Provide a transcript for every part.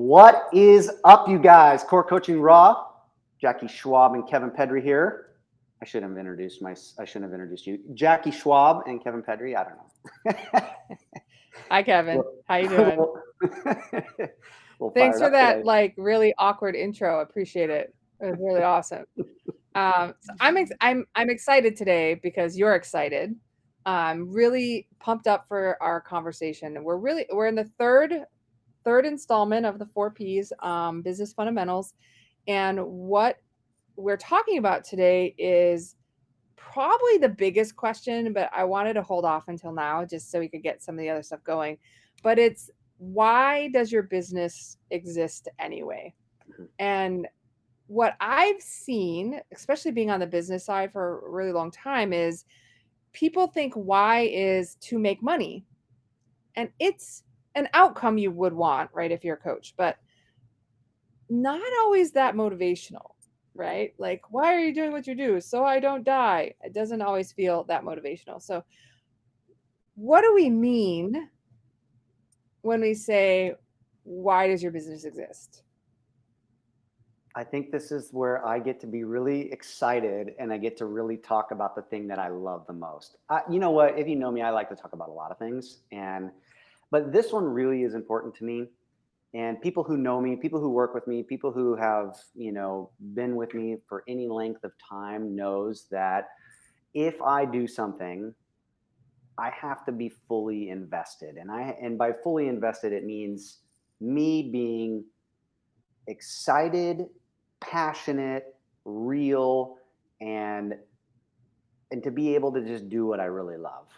What is up, you guys? Core Coaching Raw, Jackie Schwab and Kevin Pedri here. I shouldn't have introduced you. Jackie Schwab and Kevin Pedri. I don't know. Hi, Kevin. How you doing? we'll, we'll Thanks fire it for up that today. like really awkward intro. Appreciate it. It was really awesome. I'm excited today because you're excited. I'm really pumped up for our conversation. We're in the third installment of the 4 Ps, business fundamentals, and what we're talking about today is probably the biggest question, but I wanted to hold off until now just so we could get some of the other stuff going. But it's, why does your business exist anyway? Mhm. And what I've seen, especially being on the business side for a really long time, is people think why is to make money. And it's an outcome you would want, right, if you're a coach, but not always that motivational, right? Like, why are you doing what you do? So I don't die. It doesn't always feel that motivational. So, what do we mean when we say, why does your business exist? I think this is where I get to be really excited and I get to really talk about the thing that I love the most. You know what? If you know me, I like to talk about a lot of things, but this one really is important to me. And people who know me, people who work with me, people who have, been with me for any length of time knows that if I do something, I have to be fully invested. And by fully invested it means me being excited, passionate, real, and and to be able to just do what I really love.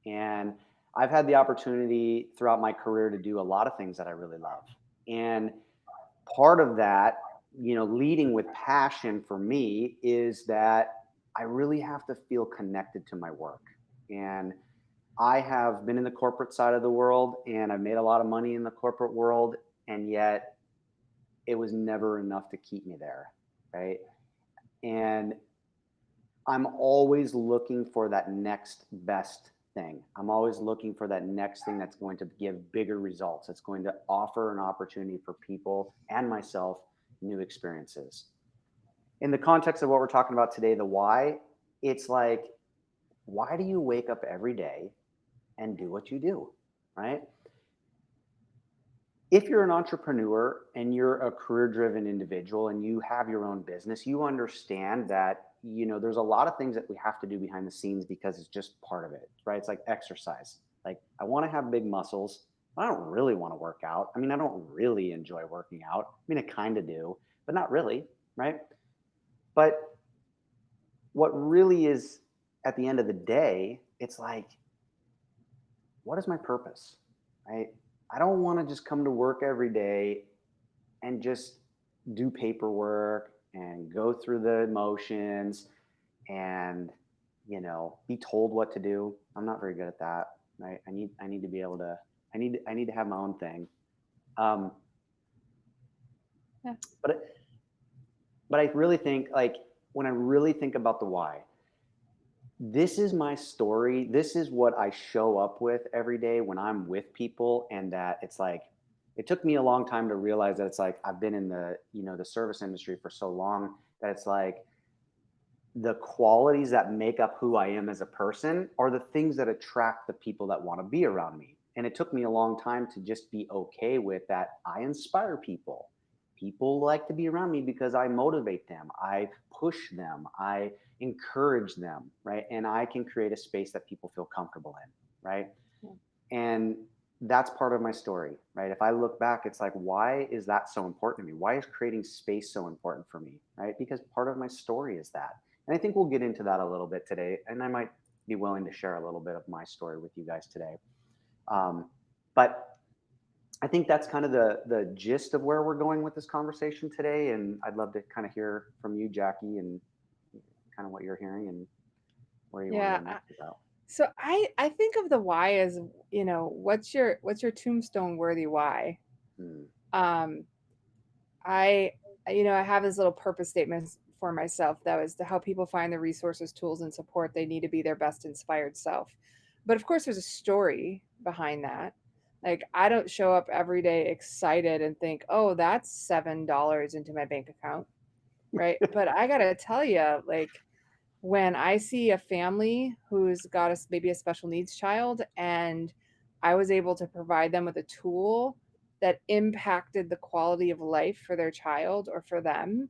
And I've had the opportunity throughout my career to do a lot of things that I really love. And part of that, leading with passion for me is that I really have to feel connected to my work. And I have been in the corporate side of the world and I've made a lot of money in the corporate world. And yet it was never enough to keep me there. Right. And I'm always looking for that next best thing. I'm always looking for that next thing that's going to give bigger results. It's going to offer an opportunity for people and myself new experiences. In the context of what we're talking about today, the why, it's like, why do you wake up every day and do what you do? Right? If you're an entrepreneur and you're a career driven individual and you have your own business, you understand that there's a lot of things that we have to do behind the scenes because it's just part of it, right? It's like exercise. Like, I want to have big muscles, but I don't really want to work out. I mean, I don't really enjoy working out. I mean, I kind of do, but not really, right? But what really is, at the end of the day, it's like, what is my purpose, right? I don't want to just come to work every day and just do paperwork and go through the motions and be told what to do. I'm not very good at that, right? I need to be able to, I need to have my own thing. um, Yeah. but but I really think, like, when I really think about the why, this is my story. This is what I show up with every day when I'm with people. And that it's like, it took me a long time to realize that it's like, I've been in the service industry for so long that it's like, the qualities that make up who I am as a person are the things that attract the people that want to be around me. And it took me a long time to just be okay with that. I inspire people. People like to be around me because I motivate them. I push them. I encourage them, right? And I can create a space that people feel comfortable in, right? And that's part of my story, right? If I look back, it's like, why is that so important to me? Why is creating space so important for me, right? Because part of my story is that. And I think we'll get into that a little bit today. And I might be willing to share a little bit of my story with you guys today. But I think that's kind of the gist of where we're going with this conversation today. And I'd love to kind of hear from you, Jackie, and kind of what you're hearing and where you want to go Yeah. next with that. So I think of the why as, what's your tombstone worthy why? Hmm. Um, I I have this little purpose statement for myself that was to help people find the resources, tools, and support they need to be their best inspired self. But of course, there's a story behind that. Like, I don't show up every day excited and think, "Oh, that's $7 into my bank account," right? But I gotta tell you, like, when I see a family who's got maybe a special needs child, and I was able to provide them with a tool that impacted the quality of life for their child or for them,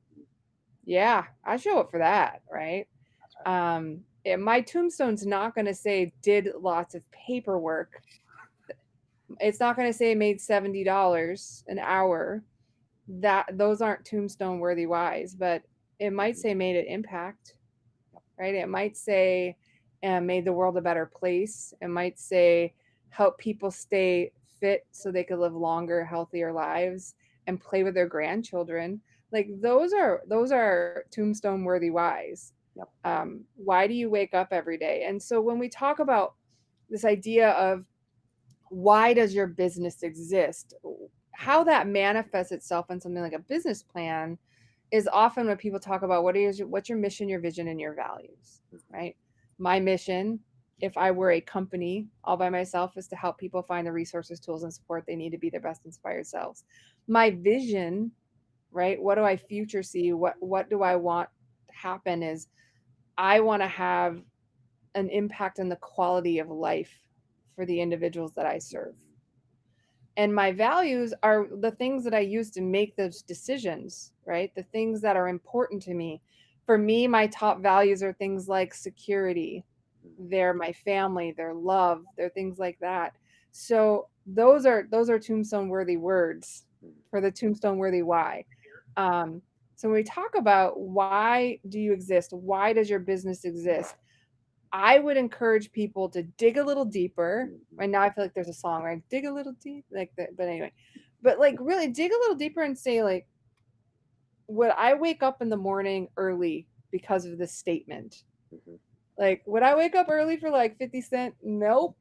yeah, I show up for that, right? That's right. My tombstone's not gonna say did lots of paperwork. It's not gonna say made $70 an hour. Those aren't tombstone worthy whys, but it might Mhm. say made an impact, Yep. right? It might say made the world a better place. It might say help people stay fit so they could live longer, healthier lives and play with their grandchildren. Like those are tombstone worthy whys. Yep. Why do you wake up every day? And so when we talk about this idea of why does your business exist, how that manifests itself in something like a business plan is often when people talk about what's your mission, your vision, and your values, Mhm. right? My mission, if I were a company all by myself, is to help people find the resources, tools, and support they need to be their best inspired selves. My vision, right? What do I future see? What do I want to happen is I want to have an impact on the quality of life for the individuals that I serve. And my values are the things that I use to make those decisions, right? The things that are important to me. For me, my top values are things like security, Mhm. they're my family, they're love, they're things like that. So those are tombstone worthy words Mhm. for the tombstone worthy why. Um, so when we talk about why do you exist, why does your business exist? I would encourage people to dig a little deeper. Mhm. Right now, I feel like there's a song, right? Dig a little deep, like that. But anyway, but like really dig a little deeper and say, like, would I wake up in the morning early because of this statement? Mhm. Like, would I wake up early for like 50 Cent? Nope.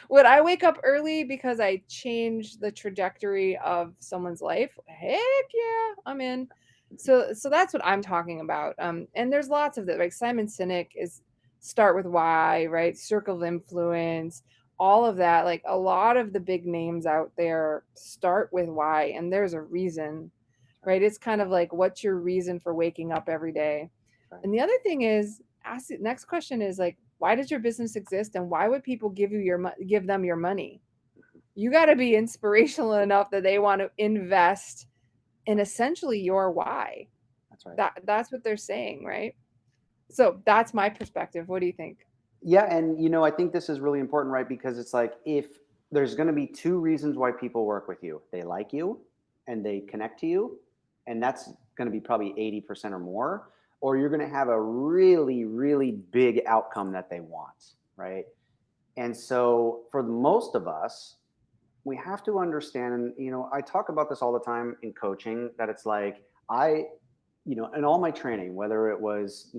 Would I wake up early because I changed the trajectory of someone's life? Heck yeah, I'm in. Mhm. So that's what I'm talking about. And there's lots of that. Like Simon Sinek is start with why, right? Circle of influence, all of that. Like a lot of the big names out there start with why, and there's a reason, That's right. right? It's kind of like what's your reason for waking up every day? That's right. And the other thing is, ask the next question is like, why does your business exist, and why would people give them your money? Mhm. You got to be inspirational enough that they want to invest in essentially your why. That's right. That's what they're saying, right? So that's my perspective. What do you think? Yeah, and I think this is really important, right? Because it's like if there's going to be two reasons why people work with you. They like you and they connect to you, and that's going to be probably 80% or more, or you're going to have a really really big outcome that they want, right? And so for the most of us, we have to understand, and I talk about this all the time in coaching, that it's like in all my training, whether it was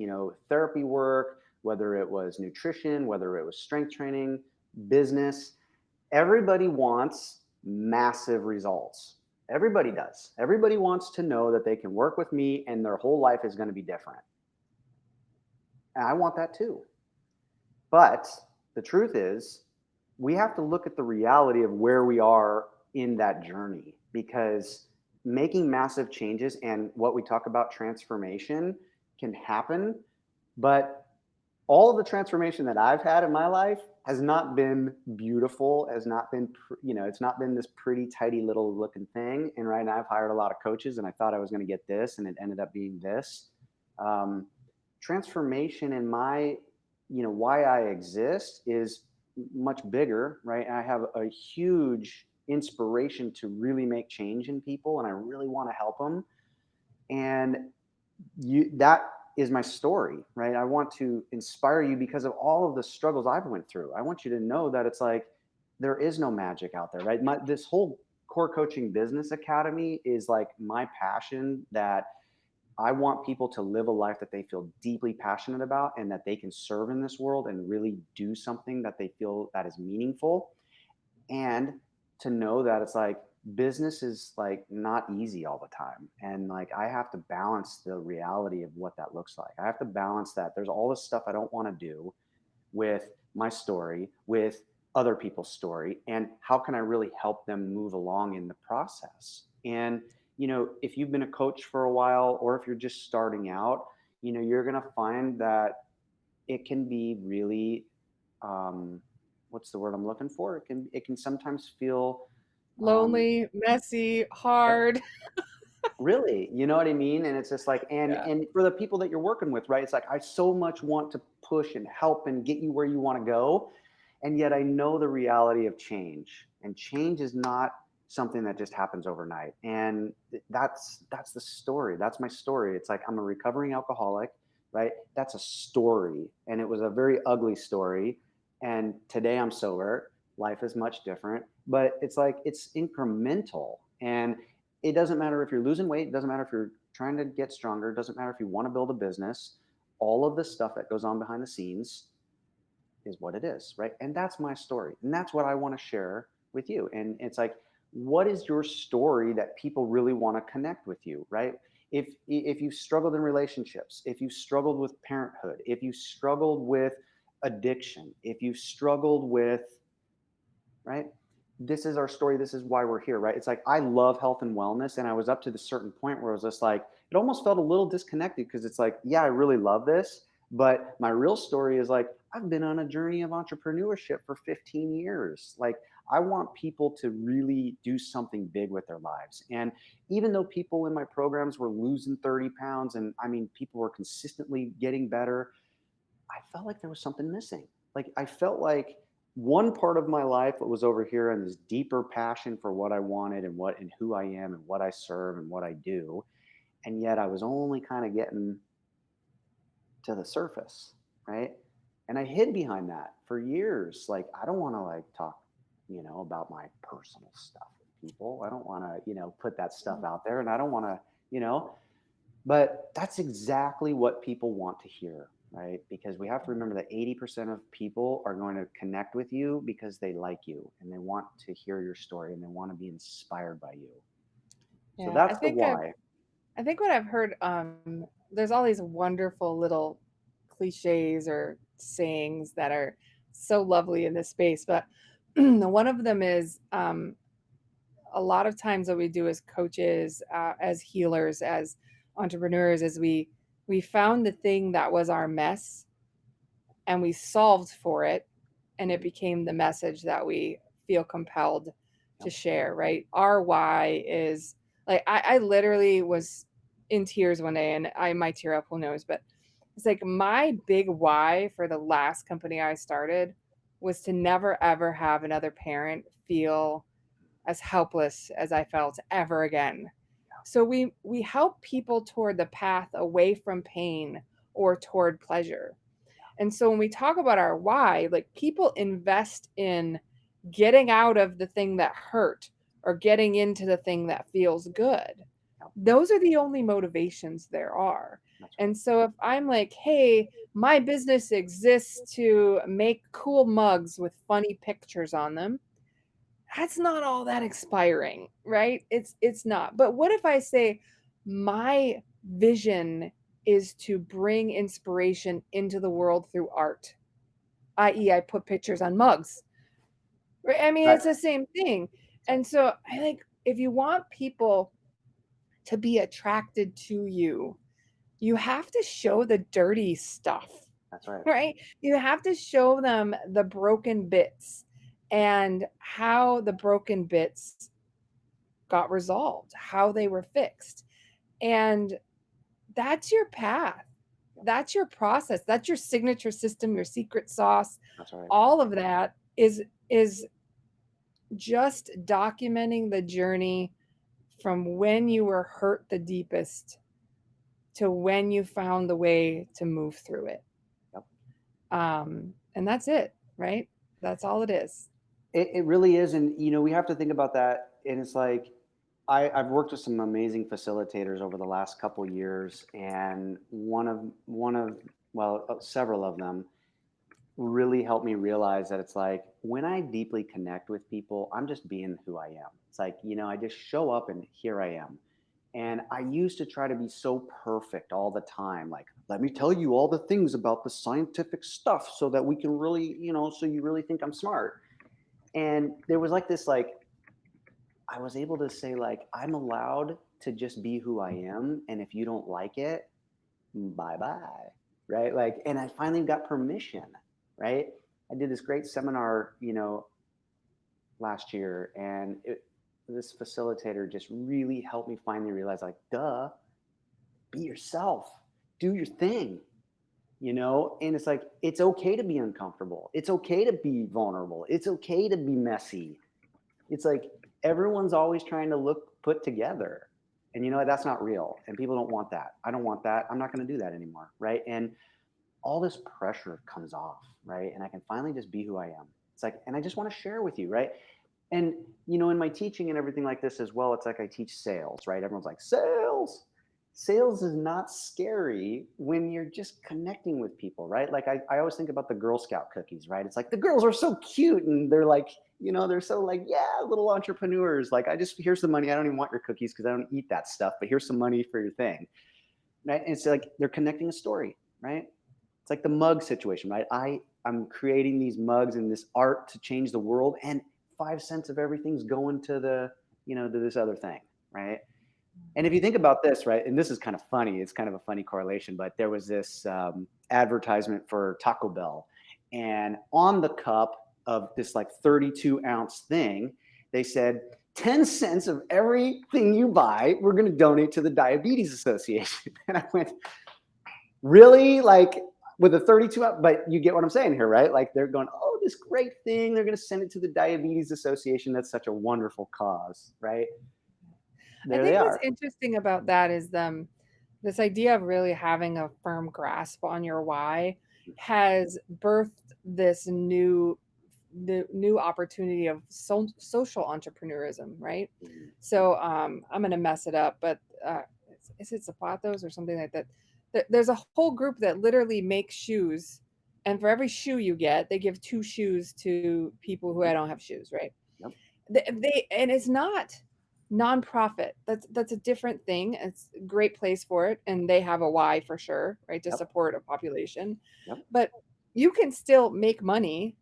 therapy work, whether it was nutrition, whether it was strength training, business, everybody wants massive results. Everybody does. Everybody wants to know that they can work with me and their whole life is going to be different. And I want that too. But the truth is, we have to look at the reality of where we are in that journey, because making massive changes and what we talk about transformation can happen. But all of the transformation that I've had in my life has not been beautiful, has not been, it's not been this pretty, tidy little looking thing. And right now I've hired a lot of coaches and I thought I was going to get this and it ended up being this. Um, Transformation in my, why I exist is much bigger, right? I have a huge inspiration to really make change in people and I really want to help them. And that is my story, right? I want to inspire you because of all of the struggles I've went through. I want you to know that it's like there is no magic out there, right? This whole core coaching business academy is like my passion, that I want people to live a life that they feel deeply passionate about and that they can serve in this world and really do something that they feel that is meaningful. And to know that it's like business is like not easy all the time. And like I have to balance the reality of what that looks like. I have to balance that there's all this stuff I don't want to do with my story, with other people's story and how can I really help them move along in the process. And, if you've been a coach for a while or if you're just starting out, you're going to find that it can be really, um, what's the word I'm looking for? It can sometimes feel, um, Lonely, messy, eh, hard. really, you know what I mean? And it's just like, and Yeah. and for the people that you're working with, right? It's like I so much want to push and help and get you where you want to go, and yet I know the reality of change, and change is not something that just happens overnight. And that's the story. That's my story. It's like I'm a recovering alcoholic, right? That's a story, and it was a very ugly story. And today I'm sober. Life is much different, but it's like it's incremental. And it doesn't matter if you're losing weight, it doesn't matter if you're trying to get stronger, it doesn't matter if you want to build a business. All of the stuff that goes on behind the scenes is what it is, right? And that's my story. And that's what I want to share with you. And it's like, what is your story that people really want to connect with you, right? If you struggled in relationships, if you struggled with parenthood, if you struggled with addiction, if you struggled with, right? This is our story. This is why we're here, right? It's like I love health and wellness. And I was up to the certain point where I was just like, it almost felt a little disconnected because it's like, yeah, I really love this. But my real story is like, I've been on a journey of entrepreneurship for 15 years. Like, I want people to really do something big with their lives. And even though people in my programs were losing 30 pounds, and I mean, people were consistently getting better, I felt like there was something missing. Like I felt like one part of my life was over here and this deeper passion for what I wanted and what and who I am and what I serve and what I do. And yet I was only kind of getting to the surface, right? And I hid behind that for years. Like I don't want to like talk, about my personal stuff with people. I don't want to, put that stuff out there and I don't want to, you know, but that's exactly what people want to hear, right? Because we have to remember that 80% of people are going to connect with you because they like you and they want to hear your story and they want to be inspired by you. So Yeah, that's the why. I think what I've heard, there's all these wonderful little cliches or sayings that are so lovely in this space, but one of them is a lot of times what we do as coaches, as healers, as entrepreneurs, is we found the thing that was our mess and we solved for it, and it became the message that we feel compelled to Yep. share, right? Our why is like I literally was in tears one day, and I might tear up, who knows, but it's like my big why for the last company I started was to never ever have another parent feel as helpless as I felt ever again. So we help people toward the path away from pain or toward pleasure. And so when we talk about our why, like people invest in getting out of the thing that hurt or getting into the thing that feels good. Yep. Those are the only motivations there are. That's right. And so if I'm like, hey, my business exists to make cool mugs with funny pictures on them, that's not all that inspiring, right? It's not. But what if I say my vision is to bring inspiration into the world through art, i.e., I put pictures on mugs. Right? I mean, Right. it's the same thing. That's right. And so I think if you want people to be attracted to you, you have to show the dirty stuff, That's right. right? You have to show them the broken bits and how the broken bits got resolved, how they were fixed. And that's your path. Yep. That's your process. That's your signature system, your secret sauce. That's right. All of that is just documenting the journey from when you were hurt the deepest to when you found the way to move through it. Yep. And that's it, right? That's all it is. It really is. And, we have to think about that. And it's like, I've worked with some amazing facilitators over the last couple years, and several of them really helped me realize that it's like when I deeply connect with people, I'm just being who I am. It's like, I just show up and here I am. And I used to try to be so perfect all the time. Like, let me tell you all the things about the scientific stuff so that we can really, so you really think I'm smart. And there was like this, like, I was able to say, like, I'm allowed to just be who I am. And if you don't like it, bye bye. Right. Like, and I finally got permission. Right. I did this great seminar, last year, and this facilitator just really helped me finally realize, like, duh, be yourself, do your thing, and it's like, it's okay to be uncomfortable, it's okay to be vulnerable, it's okay to be messy. It's like everyone's always trying to look put together, and that's not real, and people don't want that. I don't want that. I'm not going to do that anymore, right? And all this pressure comes off, right? And I can finally just be who I am. It's like, and I just want to share with you, right? And in my teaching and everything like this as well, it's like I teach sales, right? Everyone's like, sales. Sales is not scary when you're just connecting with people, right? Like I always think about the Girl Scout cookies, right? It's like the girls are so cute and they're like, they're so like, yeah, little entrepreneurs. Like, here's the money. I don't even want your cookies because I don't eat that stuff, but here's some money for your thing. Right? And it's like they're connecting a story, right? It's like the mug situation, right? I'm creating these mugs and this art to change the world, and 5 cents of everything's going to to this other thing, right? And if you think about this, right, and this is kind of funny, it's kind of a funny correlation, but there was this advertisement for Taco Bell, and on the cup of this like 32-ounce thing, they said, 10 cents of everything you buy, we're going to donate to the Diabetes Association. And I went, really? Like, with a 32 up, but you get what I'm saying here, right? Like, they're going, oh, this great thing. They're going to send it to the Diabetes Association. That's such a wonderful cause, right? I There they think what's are. interesting about that is this idea of really having a firm grasp on your why has birthed this new opportunity of social entrepreneurism, right? Mhm. So I'm gonna mess it up, but is it Zapatos or something like that? There's a whole group that literally makes shoes, and for every shoe you get, they give two shoes to people who Yep. don't have shoes, right? Yep. They and it's not nonprofit. That's a different thing. It's a great place for it, and they have a why for sure, right, to Yep. support a population. Yep. But you can still make money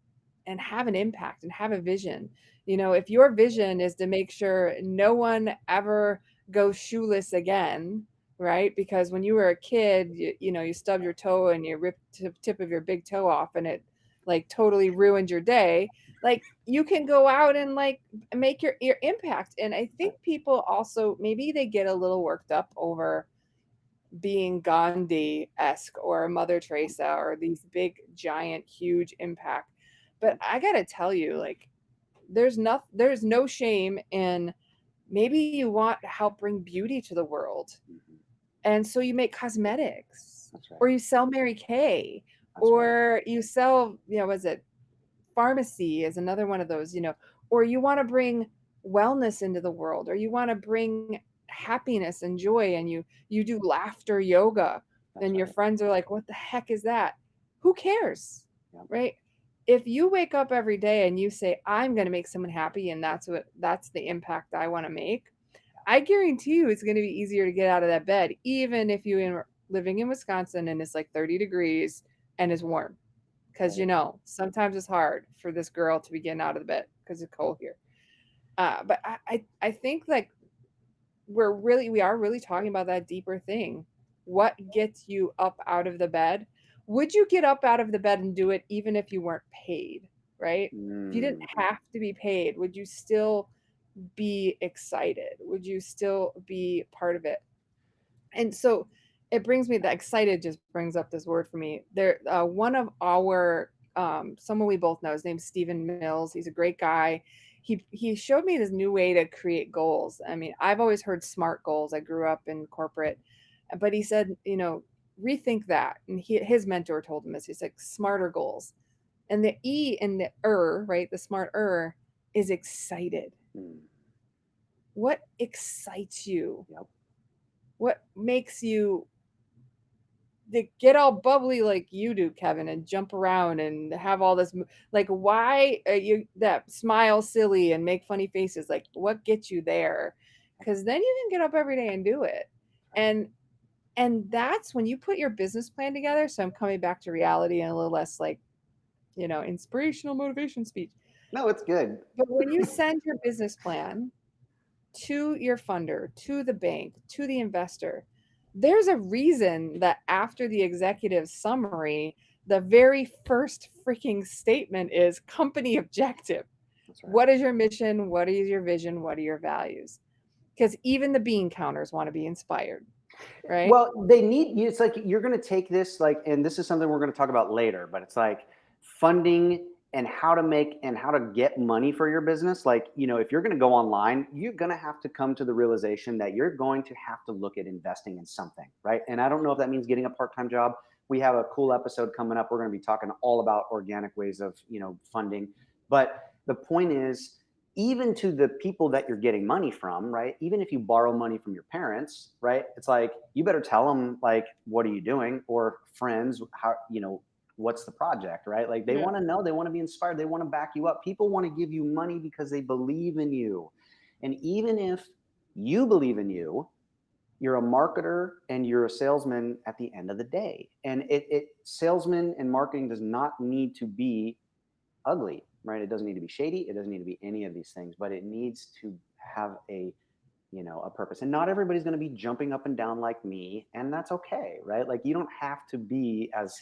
and have an impact and have a vision. If your vision is to make sure no one ever goes shoeless again, right? Because when you were a kid, you stubbed your toe and you ripped the tip of your big toe off, and it like totally ruined your day. Like, you can go out and like make your impact. And I think people also, maybe they get a little worked up over being Gandhi-esque or Mother Teresa or these big, giant, huge impact. But I gotta tell you, like, there's no shame in, maybe you want to help bring beauty to the world. Mhm. And so you make cosmetics, That's right. or you sell Mary Kay, That's right. or you sell, was it pharmacy is another one of those, or you want to bring wellness into the world, or you want to bring happiness and joy, and you do laughter yoga, That's and your right. friends are like, what the heck is that? Who cares? Yep. Right? If you wake up every day and you say, I'm going to make someone happy, and that's the impact I want to make, I guarantee you it's going to be easier to get out of that bed, even if you're living in Wisconsin and it's like 30 degrees and it's warm. Because Right. sometimes it's hard for this girl to be getting out of the bed because it's cold here. But I think like we are really talking about that deeper thing. What gets you up out of the bed? Would you get up out of the bed and do it even if you weren't paid? Right? If you didn't Mm. have to be paid, would you still be excited? Would you still be part of it? And so it brings me, that excited just brings up this word for me. There, one of our someone we both know, his name's Stephen Mills. He's a great guy. He showed me this new way to create goals. I mean, I've always heard SMART goals. I grew up in corporate, but he said, rethink that. And his mentor told him this. He's like, smarter goals. And the E in the right, the smart is excited. Mm. What excites you? Yep. What makes you get all bubbly like you do, Kevin, and jump around and have all this, like, why you that smile silly and make funny faces? Like, what gets you there? Because then you can get up every day and do it. Right. And that's when you put your business plan together. So I'm coming back to reality and a little less like, inspirational motivation speech. No, it's good. But when you send your business plan to your funder, to the bank, to the investor, there's a reason that after the executive summary, the very first freaking statement is company objective. That's right. What is your mission? What is your vision? What are your values? Because even the bean counters want to be inspired, right? Well, they need you. It's like you're going to take this, like, and this is something we're going to talk about later, but it's like funding and how to make and how to get money for your business. Like, if you're going to go online, you're going to have to come to the realization that you're going to have to look at investing in something, right? And I don't know if that means getting a part-time job. We have a cool episode coming up. We're going to be talking all about organic ways of, funding. But the point is, even to the people that you're getting money from, right? Even if you borrow money from your parents, right? It's like you better tell them, like, what are you doing? Or friends, how, what's the project, right? Like they Yeah. want to know, they want to be inspired, they want to back you up. People want to give you money because they believe in you. And even if you believe in you, you're a marketer and you're a salesman at the end of the day. And it salesman and marketing does not need to be ugly, right? It doesn't need to be shady. It doesn't need to be any of these things, but it needs to have a purpose. And not everybody's going to be jumping up and down like me, and that's okay, right? Like you don't have to be as,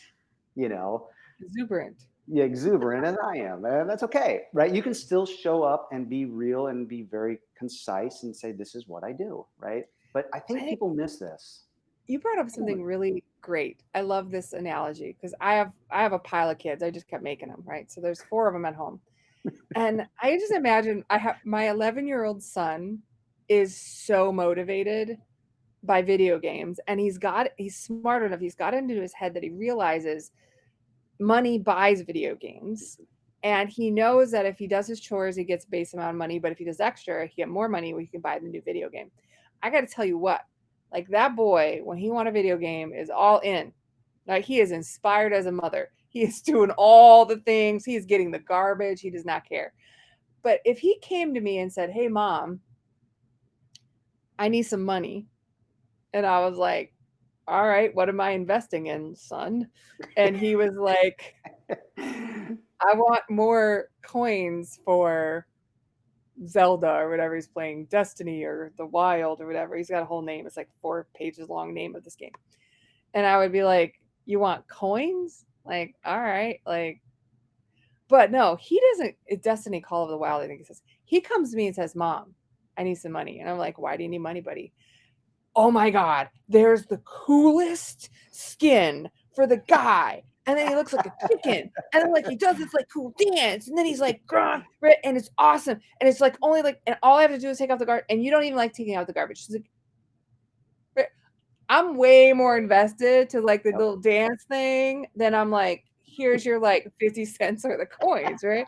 you know, Exuberant. exuberant as I am, and that's okay, right? You can still show up and be real and be very concise and say, this is what I do, right? But I I think think people miss this. you brought up something really great. I love this analogy because I have a pile of kids. I just kept making them, right? So there's four of them at home. And I just imagine I have my 11-year-old son is so motivated by video games, and he's smart enough. He's got into his head that he realizes money buys video games. And he knows that if he does his chores, he gets a base amount of money. But if he does extra, he get more money where he can buy the new video game. I got to tell you what, like that boy, when he want a video game, is all in. Like he is inspired as a mother. He is doing all the things. He is getting the garbage. He does not care. But if he came to me and said, "Hey, mom, I need some money," and I was like, "All right, what am I investing in, son?" And he was like, "I want more coins for Zelda or whatever he's playing, Destiny or The Wild or whatever." He's got a whole name. It's like 4 pages long name of this game. And I would be like, "You want coins? Like, all right, like." But no, he doesn't. It's Destiny Call of the Wild, I think he says. He comes to me and says, "Mom, I need some money." And I'm like, "Why do you need money, buddy?" "Oh my God, there's the coolest skin for the guy." And then he looks like a chicken. And then like he does this like cool dance. And then he's like, "Grah," right? And it's awesome. And it's like only like, and all I have to do is take out the garbage. And you don't even like taking out the garbage. She's like, "Right." I'm way more invested to like the Yep. little dance thing than I'm like, here's your like 50 cents or the coins, right?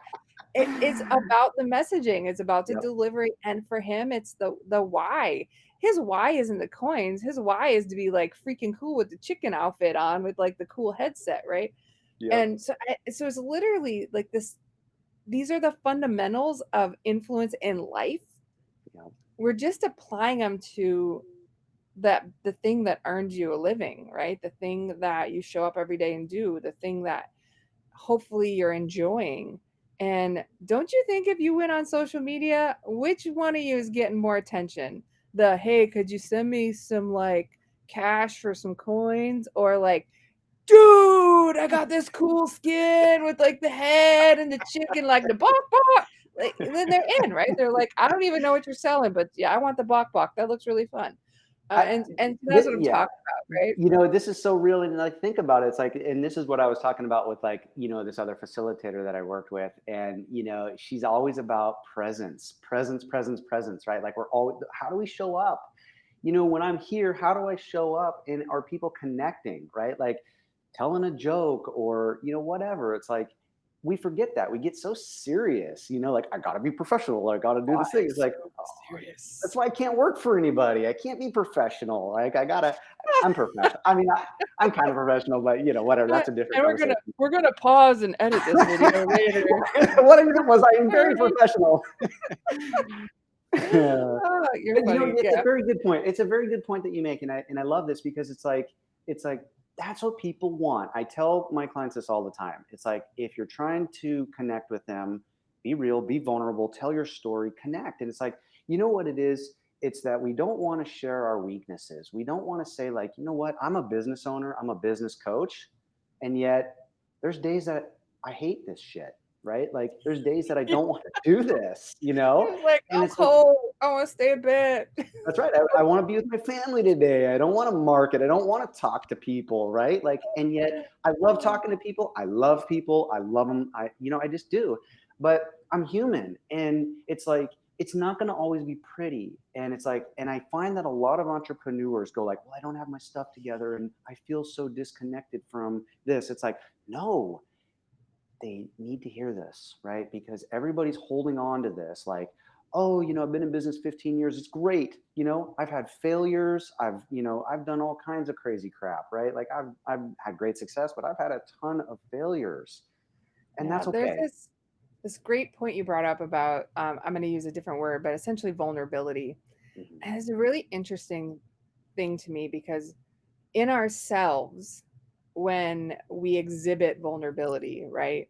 It's about the messaging. It's about the Yep. delivery. And for him, it's the why. His why isn't the coins. His why is to be like freaking cool with the chicken outfit on with like the cool headset, right? Yep. And so it's literally like this. These are the fundamentals of influence in life. Yep. We're just applying them to the thing that earns you a living, right? The thing that you show up every day and do, the thing that hopefully you're enjoying. And don't you think if you went on social media, which one of you is getting more attention? The, "Hey, could you send me some like cash for some coins?" Or like, "Dude, I got this cool skin with like the head and the chicken, like the bok bok." Like, and then they're in, right? They're like, "I don't even know what you're selling, but yeah, I want the bok bok. That looks really fun." I, And that's what I'm yeah. talking about, right? This is so real. And like, think about it. It's like, and this is what I was talking about with like, this other facilitator that I worked with. And, she's always about presence, presence, presence, presence, right? Like we're always, how do we show up? When I'm here, how do I show up? And are people connecting, right? Like telling a joke or, whatever. It's like, we forget that. We get so serious, like, I got to be professional. I got to do Why this thing. It's so like, oh, that's serious? why I can't work for anybody. I can't be professional. Like I'm professional. I mean, I'm kind of professional, but whatever. That's a different And conversation. we're gonna pause and edit this video later. What I meant was I am very professional. Oh, you're But funny. it's a Yeah. very good point. It's a very good point that you make, and I love this because it's like that's what people want. I tell my clients this all the time. It's like if you're trying to connect with them, be real, be vulnerable, tell your story, connect. And it's like, you know what it is? It's that we don't want to share our weaknesses. We don't want to say, like, you know what, I'm a business owner, I'm a business coach. And yet there's days that I hate this shit, right? Like there's days that I don't want to do this, you know? It's like, And I'm it's like, cold. I want to stay in bed. that's right. I want to be with my family today. I don't want to market. I don't want to talk to people, right? Like, and yet I love talking to people. I love people. I love them. I just do. But I'm human, and it's like it's not going to always be pretty. And it's like, and I find that a lot of entrepreneurs go like, "Well, I don't have my stuff together, and I feel so disconnected from this." It's like, no, they need to hear this, right? Because everybody's holding on to this, like, oh, I've been in business 15 years. It's great. I've had failures. I've done all kinds of crazy crap, right? Like I've had great success, but I've had a ton of failures, and Yeah, that's there's okay. this great point you brought up about I'm going to use a different word, but essentially vulnerability. Mhm. And it's a really interesting thing to me because in ourselves, when we exhibit vulnerability, right?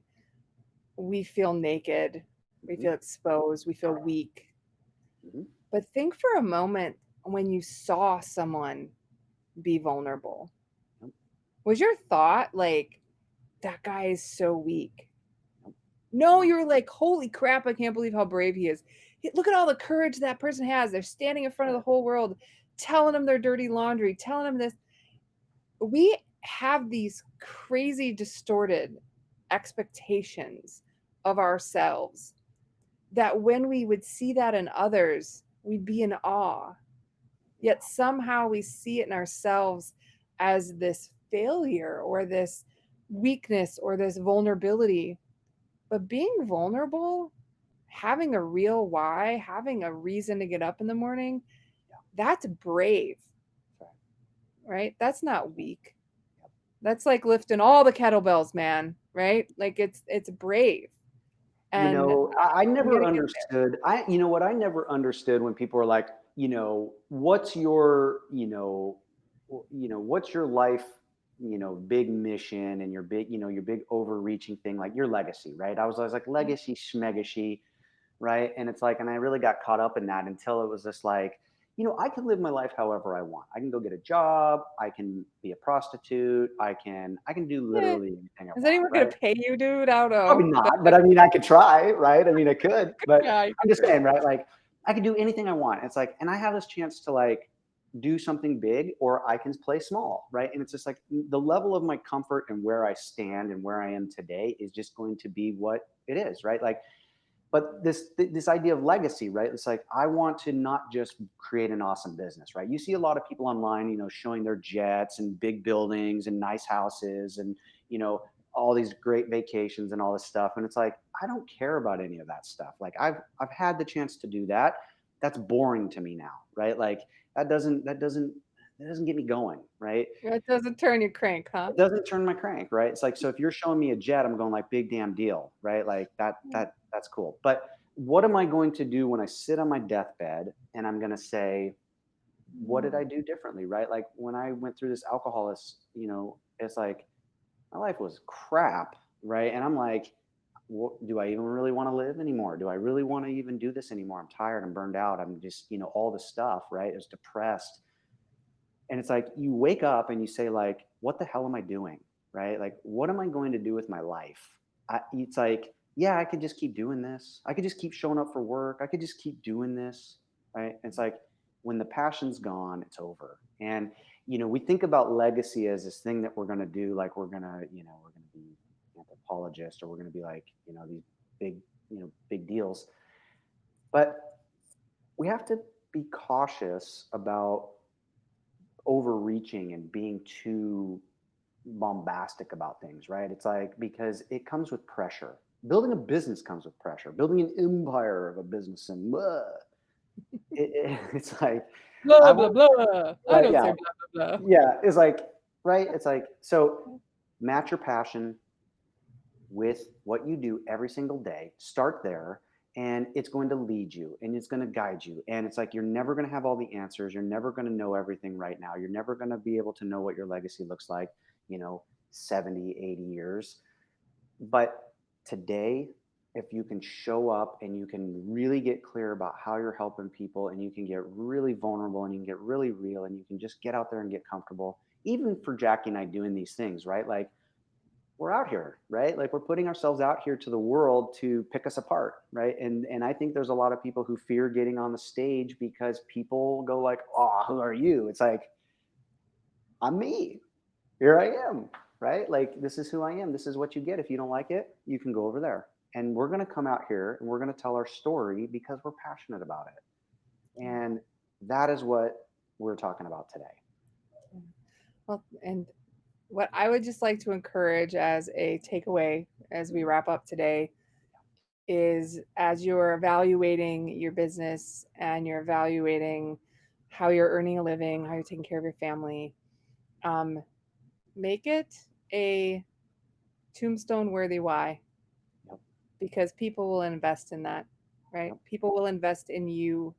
We feel naked, we Mhm. feel exposed, we feel weak. Mhm. But think for a moment when you saw someone be vulnerable. Yep. Was your thought like, that guy is so weak? Yep. No, No. you were like, holy crap, I can't believe how brave he is. Look at all the courage that person has. They're standing in front of the Right. whole world, telling them their dirty laundry, telling them this. We have these crazy, distorted expectations of ourselves that when we would see that in others, we'd be in awe. Yet somehow we see it in ourselves as this failure or this weakness or this vulnerability. But being vulnerable, having a real why, having a reason to get up in the morning, Yeah. that's brave, That's right. right? That's not weak. Yep. That's like lifting all the kettlebells, man, right? Like it's brave. And I we never gotta get there. understood. You know what? I never understood when people were like, what's your, what's your life, big mission and your big, your big overreaching thing, like your legacy, right? I was like legacy schmegacy, right? And it's like, and I really got caught up in that until it was just like, I can live my life however I want. I can go get a job. I can be a prostitute. I can do Eh, literally anything I is want, anyone gonna right? pay you, dude? I don't Probably know. That's not, but like, I mean, I could try, right? I mean, I could, but yeah, you I'm could just try. saying, right? Like, I could do anything I want. It's like, and I have this chance to like do something big, or I can play small, right? And it's just like the level of my comfort and where I stand and where I am today is just going to be what it is, right? Like, but this idea of legacy, right? It's like I want to not just create an awesome business, right? You see a lot of people online, showing their jets and big buildings and nice houses and you know all these great vacations and all this stuff, and it's like I don't care about any of that stuff. Like I've had the chance to do that. That's boring to me now, right? Like that doesn't get me going, right? It doesn't turn your crank, huh? It doesn't turn my crank, right? It's like, so if you're showing me a jet, I'm going like big damn deal, right? Like that's cool. But what am I going to do when I sit on my deathbed and I'm going to say, what did I do differently, right? Like when I went through this alcoholism, it's like my life was crap, right? And I'm like, what, do I even really want to live anymore? Do I really want to even do this anymore? I'm tired. I'm burned out. I'm just, all this stuff, right? I was depressed. And it's like you wake up and you say like, what the hell am I doing, right? Like what am I going to do with my life? It's like, yeah, I could just keep doing this. I could just keep showing up for work. I could just keep doing this, right? It's like when the passion's gone, it's over. And we think about legacy as this thing that we're going to do, like we're going to be anthropologists, or we're going to be like these big big deals. But we have to be cautious about overreaching and being too bombastic about things, right? It's like because it comes with pressure. Building a business comes with pressure. Building an empire of a business and it's like I Blah blah want blah. I right, don't yeah, say blah blah yeah. It's like right. It's like so match your passion with what you do every single day. Start there, and it's going to lead you and it's going to guide you. And it's like you're never going to have all the answers. You're never going to know everything right now. You're never going to be able to know what your legacy looks like, you know, 70, 80 years. But today, if you can show up and you can really get clear about how you're helping people and you can get really vulnerable and you can get really real and you can just get out there and get comfortable, even for Jackie and I doing these things, right? Like we're out here, right? Like we're putting ourselves out here to the world to pick us apart, right? And I think there's a lot of people who fear getting on the stage because people go like, "Oh, who are you?" It's like, "I'm me. Here I am." Right? Like this is who I am. This is what you get. If you don't like it, you can go over there. And we're going to come out here and we're going to tell our story because we're passionate about it. Yeah. And that is what we're talking about today. Yeah. Well, and what I would just like to encourage as a takeaway as we wrap up today is as you're evaluating your business and you're evaluating how you're earning a living, how you're taking care of your family, um, make it a tombstone worthy why, Yep. because people will invest in that, right? Yep. People will invest in you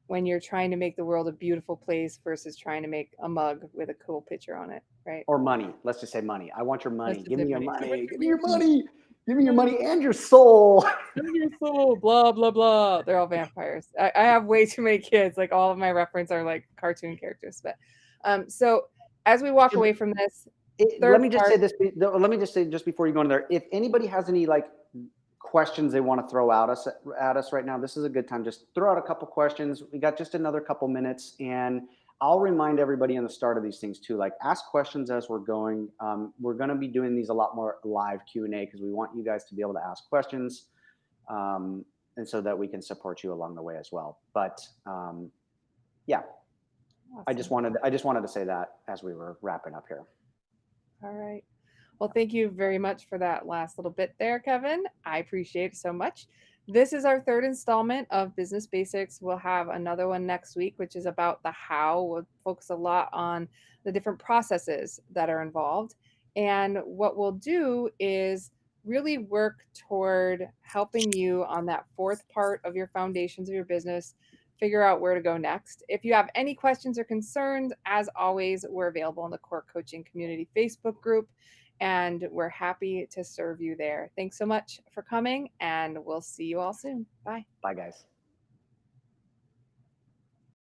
when you're trying to make the world a beautiful place versus trying to make a mug with a cool picture on it, right? Or money. Let's just say money. I want your Let's money. just Give say me your money. I want money. your Give me your money. money. Give me your Money. money and your soul. And your soul, blah blah blah. They're all vampires. I have way too many kids. Like all of my reference are like cartoon characters. But so as we walk away from this Let third me just say part, this. Let me just say just before you go in there, if anybody has any like questions they want to throw out us at us right now, this is a good time. Just throw out a couple questions. We got just another couple minutes, and I'll remind everybody in the start of these things too. Like ask questions as we're going. We're going to be doing these a lot more live Q&A because we want you guys to be able to ask questions, and so that we can support you along the way as well. But yeah, awesome. I just wanted to say that as we were wrapping up here. All right. Well, thank you very much for that last little bit there, Kevin. I appreciate it so much. This is our third installment of Business Basics. We'll have another one next week, which is about the how. We'll focus a lot on the different processes that are involved. And what we'll do is really work toward helping you on that fourth part of your foundations of your business, figure out where to go next. If you have any questions or concerns, as always, we're available in the Core Coaching Community Facebook group, and we're happy to serve you there. Thanks so much for coming, and we'll see you all soon. Bye. Bye, guys.